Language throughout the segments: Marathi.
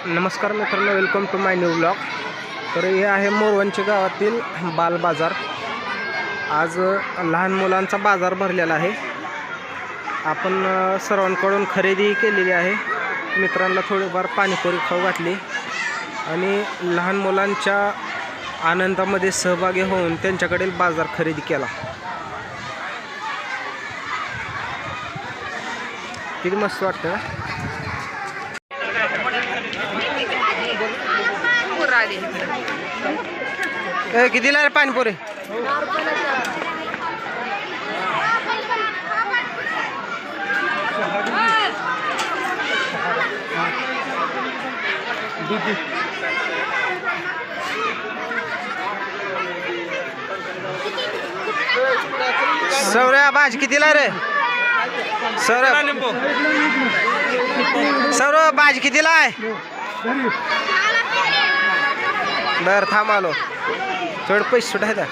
नमस्कार मित्रांनो, welcome to my new blog. तर हे आहे मोरवंची गावातील बाल बाजार। आज लहान मुलांचा बाजार भरलेला आहे। आपण सर्वांकडून खरेदी केलेली आहे। मित्रांना थोडीफार पाणीपुरी खाऊ घातली आणि लहान मुलांच्या आनंदामध्ये सहभागी होऊन त्यांच्याकडील बाजार खरेदी केला। किती मस्त वाटतं। कितीला रे पाणीपुरी? सौर्या भाजी कितीला रे? सौरव भाजी कितीला आहे? बर थांब आलो। थोडं पैसे सुटायचा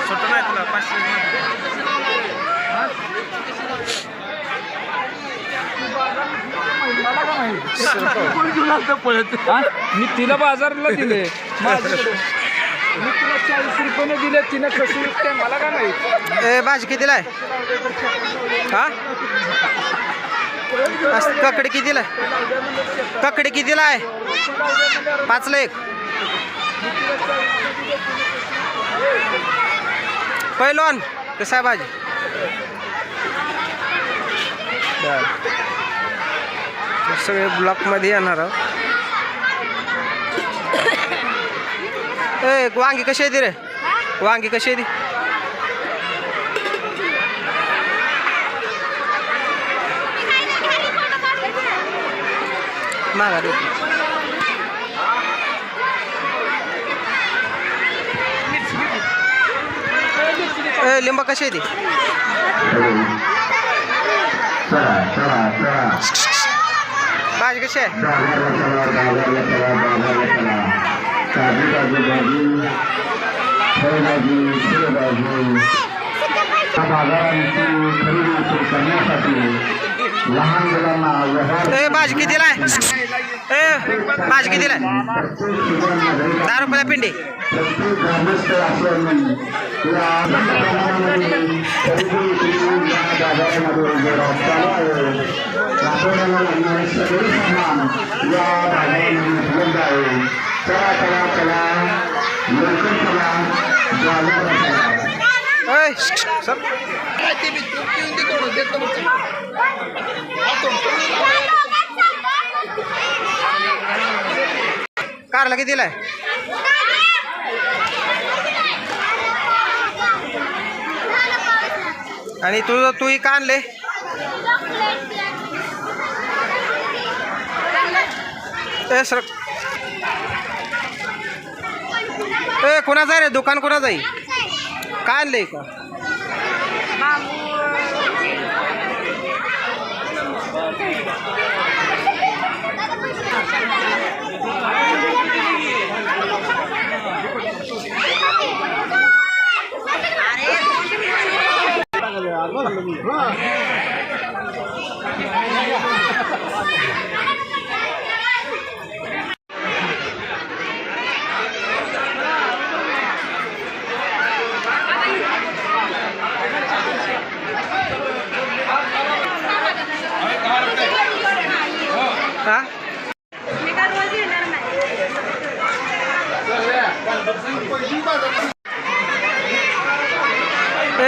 सुट नाही तुला 500 मी तिला बाजारला दिले, मी तुला 40 रुपये दिले, तिने कशी विकते मला का नाही? ए भाजी कितीला आहे? हा ककडी कितीला? ककडी कितीला आहे? 5ला 1। पैलवान कसं आहे भाजी? सगळे ब्लॉकमध्ये येणार आहोत। ए वांगी कशी आहे ती रे? वांगी कशी आहे ती? मागा रे। लिंबा कशी आहे ती? भाजी कशी आहे? भाजी कितीला आहे? भाजी कितीला आहे? 10 रुपयाला पिंडी। कारला कितीला आहे? आणि तू का आणले? सर कोणाचं आहे रे दुकान? कोणाचं आहे? काय आणले का?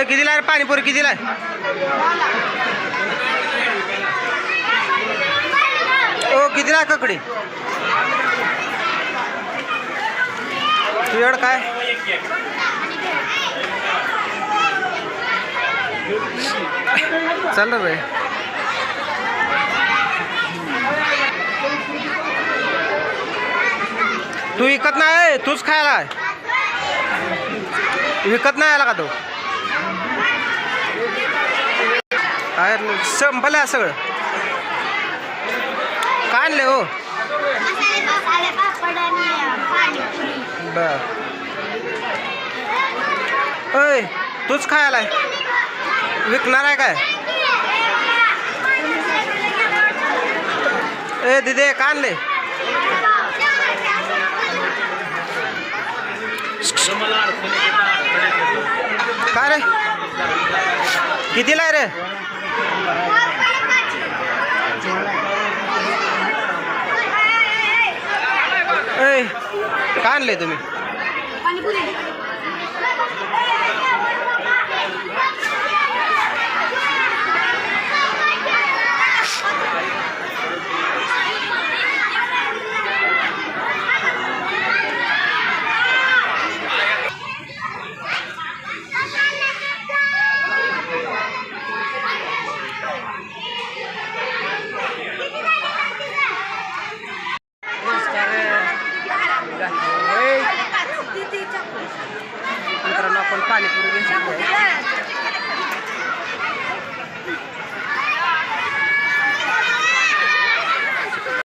कितीला रे पाणीपुरी? कितीला? ओ कितीला ककडी? तुझ्याकडं काय? चल रे। तू विकत नाही, तूच खायला विकत नाही आला का तो? संपलं सगळं। काय आणले हो? बर ओय तूच खायला विकणार आहे काय? ए दीदी का आणले? काय रे कितीला आहे रे काय आणले तुम्ही